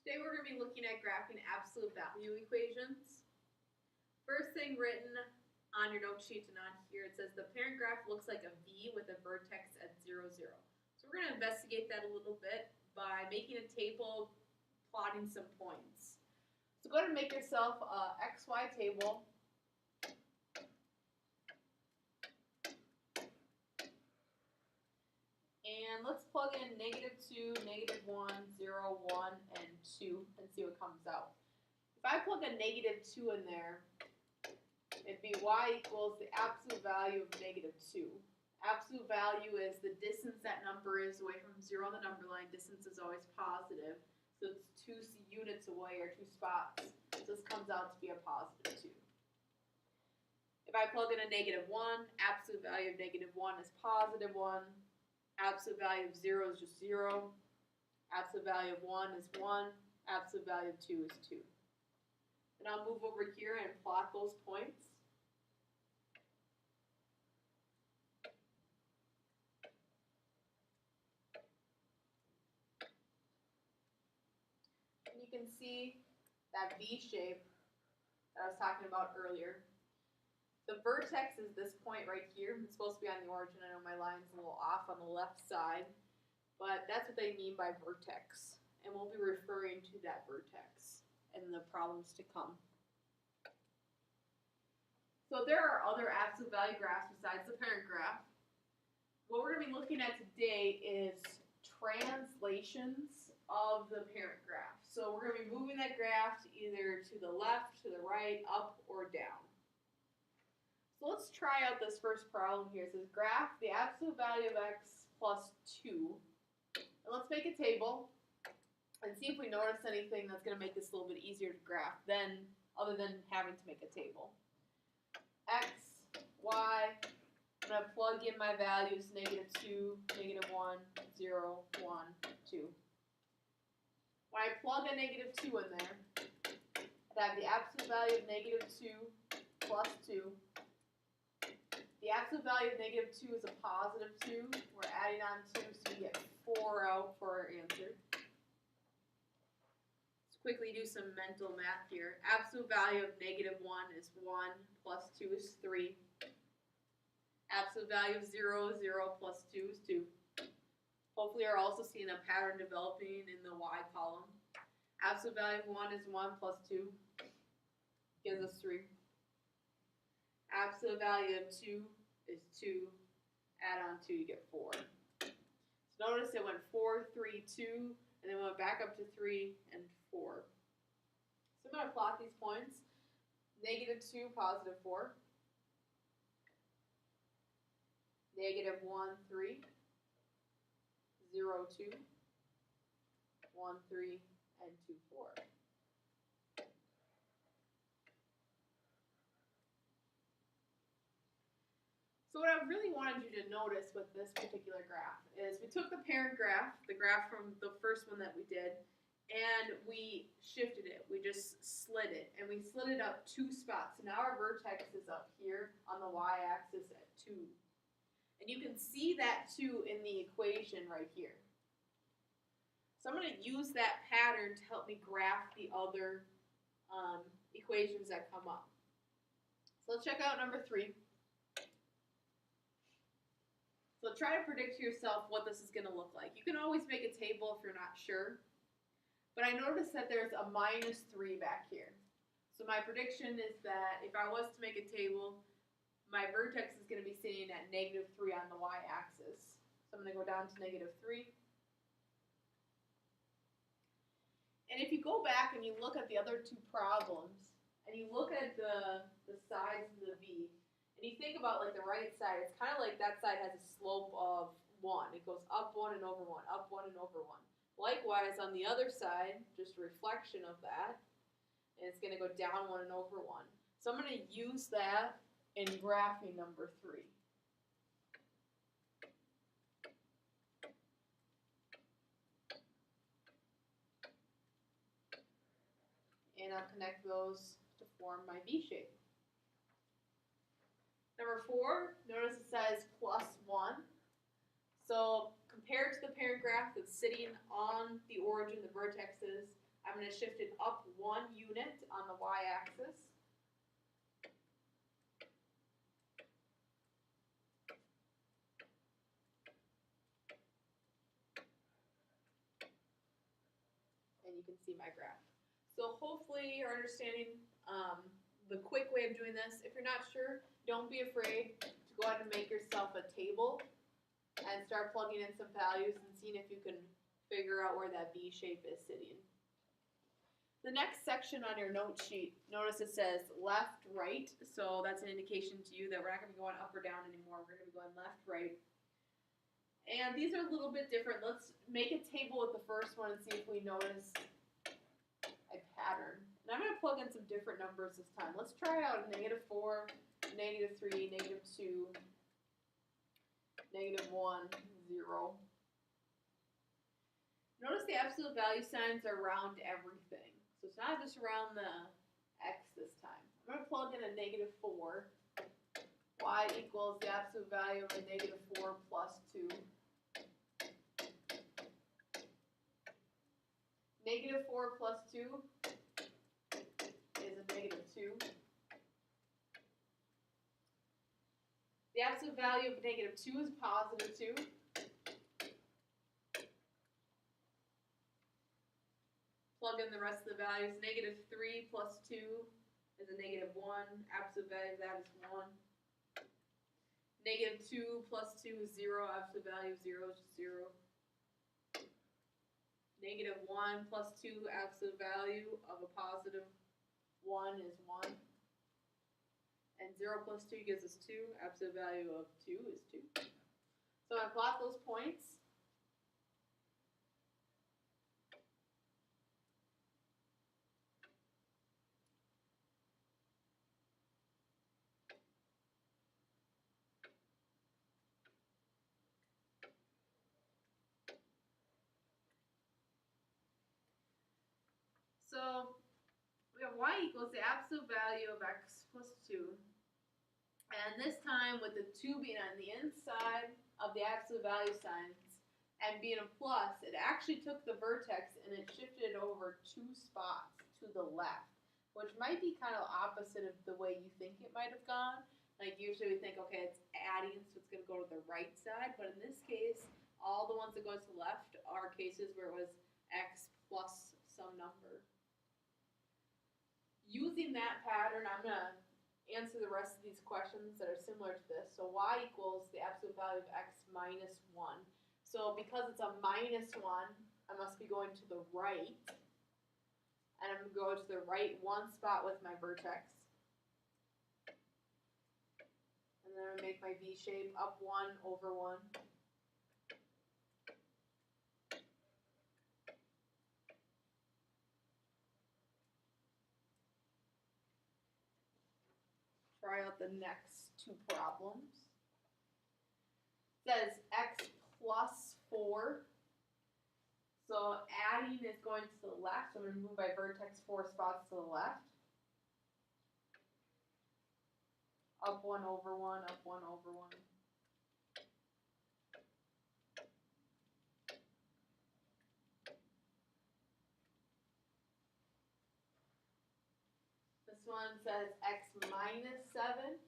Today we're going to be looking at graphing absolute value equations. First thing written on your note sheet and on here, it says the parent graph looks like a V with a vertex at 0, 0. So we're going to investigate that a little bit by making a table, plotting some points. So go ahead and make yourself a XY table. And let's plug in -2, -1, 0, 1, and 2 and see what comes out. If I plug a -2 in there, it'd be y equals the absolute value of -2. Absolute value is the distance that number is away from 0 on the number line. Distance is always positive. So it's 2 units away or 2 spots. So this comes out to be a +2. If I plug in a -1, absolute value of -1 is +1. Absolute value of 0 is just 0. Absolute value of 1 is 1. Absolute value of 2 is 2. And I'll move over here and plot those points. And you can see that V shape that I was talking about earlier. The vertex is this point right here. It's supposed to be on the origin. I know my line's a little off on the left side, but that's what they mean by vertex. And we'll be referring to that vertex in the problems to come. So there are other absolute value graphs besides the parent graph. What we're going to be looking at today is translations of the parent graph. So we're going to be moving that graph either to the left, to the right, up, or down. So let's try out this first problem here. It says graph the absolute value of x plus 2. And let's make a table and see if we notice anything that's going to make this a little bit easier to graph other than having to make a table. X, y, I'm going to plug in my values, -2, -1, 0, 1, 2. When I plug a -2 in there, I have the absolute value of -2 plus 2. The absolute value of -2 is a +2. We're adding on 2, so you get 4 out for our answer. Let's quickly do some mental math here. Absolute value of -1 is 1, plus 2 is 3. Absolute value of 0 is 0, plus 2 is 2. Hopefully you're also seeing a pattern developing in the y column. Absolute value of 1 is 1 plus 2 gives us 3. Absolute value of 2 is 2. Add on 2, you get 4. So notice it went 4, 3, 2, and then went back up to 3 and 4. So I'm going to plot these points. -2, +4. -1, 3. 0, 2. 1, 3, and 2, 4. So what I really wanted you to notice with this particular graph is we took the parent graph, the graph from the first one that we did, and we shifted it. We just slid it, and we slid it up 2 spots. So now our vertex is up here on the y-axis at 2. And you can see that 2 in the equation right here. So I'm going to use that pattern to help me graph the other equations that come up. So let's check out number 3. So try to predict to yourself what this is going to look like. You can always make a table if you're not sure. But I noticed that there's a -3 back here. So my prediction is that if I was to make a table, my vertex is going to be sitting at -3 on the y-axis. So I'm going to go down to -3. And if you go back and you look at the other 2 problems, and you look at the sides of the V, and you think about like the right side, it's kind of like that side has a slope of 1. It goes up 1 and over 1, up 1 and over 1. Likewise, on the other side, just a reflection of that, and it's going to go down 1 and over 1. So I'm going to use that in graphing number 3. And I'll connect those to form my V shape. Number 4, notice it says +1. So compared to the parent graph that's sitting on the origin, the vertexes, I'm going to shift it up 1 unit on the y-axis. And you can see my graph. So hopefully you're understanding the quick way of doing this. If you're not sure, don't be afraid to go ahead and make yourself a table and start plugging in some values and seeing if you can figure out where that V shape is sitting. The next section on your note sheet, notice it says left, right, so that's an indication to you that we're not going to be going up or down anymore. We're going to be going left, right. And these are a little bit different. Let's make a table with the first one and see if we notice a pattern. And I'm going to plug in some different numbers this time. Let's try out -4, -3, -2, -1, 0. Notice the absolute value signs are around everything. So it's not just around the x this time. I'm going to plug in a -4. Y equals the absolute value of a -4 plus 2. -4 plus 2 is a -2. The absolute value of -2 is +2. Plug in the rest of the values. -3 plus 2 is a -1. Absolute value of that is 1. -2 plus 2 is 0. Absolute value of 0 is 0. -1 plus 2, absolute value of a +1 is 1. And 0 plus 2 gives us 2. Absolute value of 2 is 2. So I plot those points. So we have y equals the absolute value of x plus 2. And this time with the 2 being on the inside of the absolute value signs and being a plus, it actually took the vertex and it shifted it over 2 spots to the left, which might be kind of opposite of the way you think it might have gone. Like usually we think, okay, it's adding, so it's going to go to the right side. But in this case, all the ones that go to the left are cases where it was x plus some number. Using that pattern, I'm going to answer the rest of these questions that are similar to this. So y equals the absolute value of x minus 1. So because it's a -1, I must be going to the right. And I'm going to go to the right 1 spot with my vertex. And then I'm going to make my V shape up 1 over 1. Try out the next 2 problems. It says x plus 4. So adding is going to the left. So I'm going to move my vertex 4 spots to the left. Up 1 over 1, up 1 over 1. This one says x minus 7.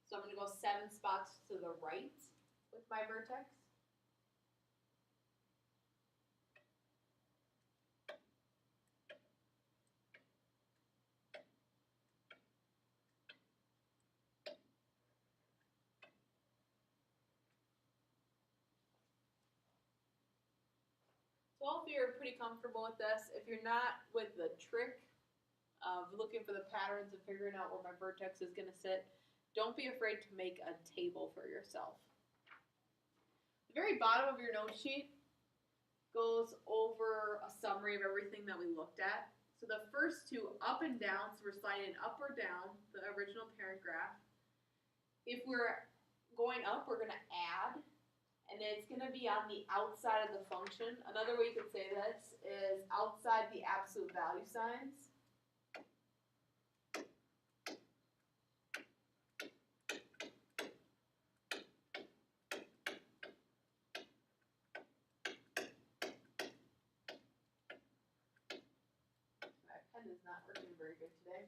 So I'm going to go 7 spots to the right with my vertex. So hopefully you're pretty comfortable with this. If you're not with the trick of looking for the patterns and figuring out where my vertex is going to sit, don't be afraid to make a table for yourself. The very bottom of your note sheet goes over a summary of everything that we looked at. So the first 2, up and down, so we're sliding up or down the original parent graph. If we're going up, we're going to add, and it's going to be on the outside of the function. Another way you could say this is outside the absolute value signs. is not working very good today.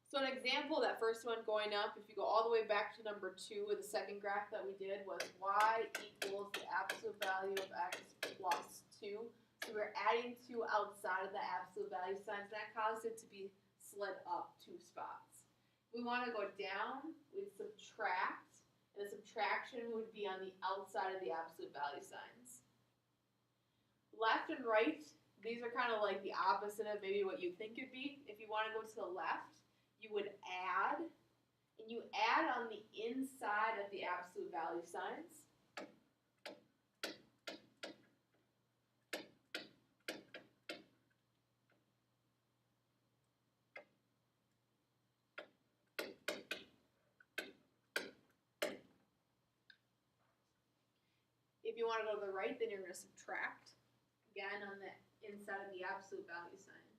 So an example, that first one going up, if you go all the way back to number 2 with the second graph that we did was y equals the absolute value of x plus 2. So we're adding 2 outside of the absolute value signs. That caused it to be slid up 2 spots. If we want to go down, we'd subtract, and the subtraction would be on the outside of the absolute value signs. Left and right, these are kind of like the opposite of maybe what you think it'd be. If you want to go to the left, you would add, and you add on the inside of the absolute value signs. If you want to go to the right, then you're going to subtract, again, on the inside of the absolute value signs.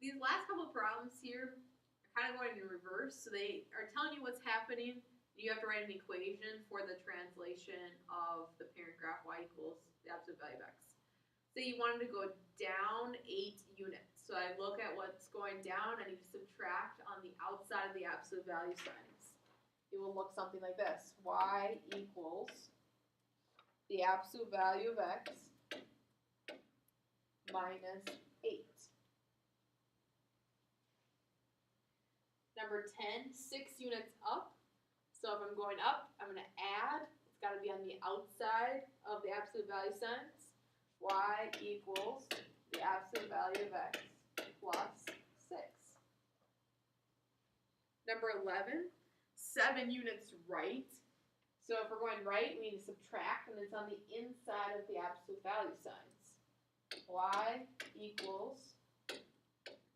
These last couple of problems here are kind of going in reverse. So they are telling you what's happening. You have to write an equation for the translation of the parent graph y equals the absolute value of x. Say you wanted to go down 8 units. So I look at what's going down. I need to subtract on the outside of the absolute value signs. It will look something like this. Y equals the absolute value of x minus 8. Number 10, 6 units up. So if I'm going up, I'm going to add. It's got to be on the outside of the absolute value signs. Y equals the absolute value of x plus 6. Number 11, 7 units right. So if we're going right, we need to subtract, and it's on the inside of the absolute value signs. Y equals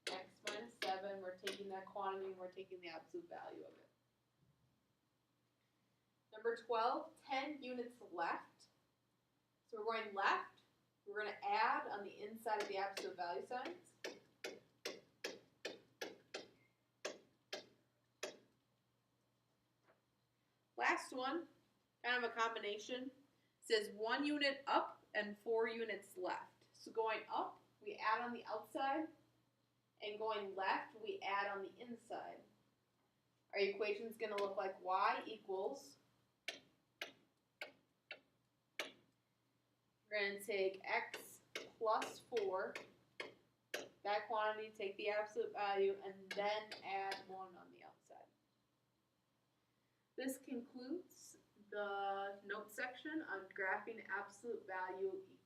x minus 7, we're taking that quantity and we're taking the absolute value of it. Number 12, 10 units left. So we're going left, we're going to add on the inside of the absolute value signs. Last one, kind of a combination, says 1 unit up and 4 units left. So going up, we add on the outside, and going left, we add on the inside. Our equation is going to look like y equals, we're going to take x plus 4, that quantity, take the absolute value, and then add 1 on the outside. This concludes the note section on graphing absolute value equals.